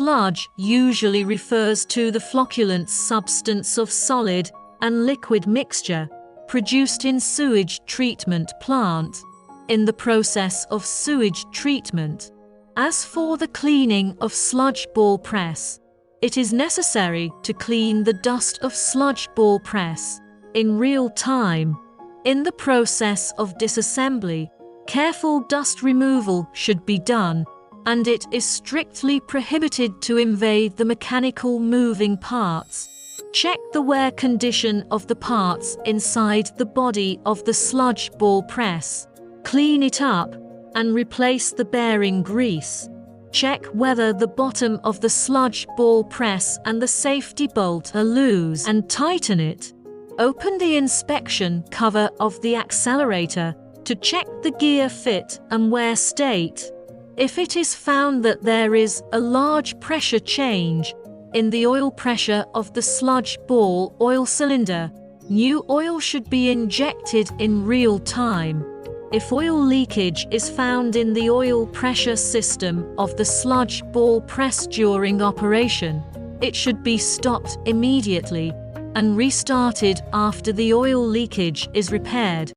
sludge usually refers to the flocculent substance of solid and liquid mixture produced in sewage treatment plant in the process of sewage treatment. As for the cleaning of sludge ball press, it is necessary to clean the dust of sludge ball press in real time. In the process of disassembly, careful dust removal should be done, and it is strictly prohibited to invade the mechanical moving parts. Check the wear condition of the parts inside the body of the sludge ball press. Clean it up and replace the bearing grease. Check whether the bottom of the sludge ball press and the safety bolt are loose and tighten it. Open the inspection cover of the accelerator to check the gear fit and wear state. If it is found that there is a large pressure change in the oil pressure of the sludge ball oil cylinder, new oil should be injected in real time. If oil leakage is found in the oil pressure system of the sludge ball press during operation, it should be stopped immediately and restarted after the oil leakage is repaired.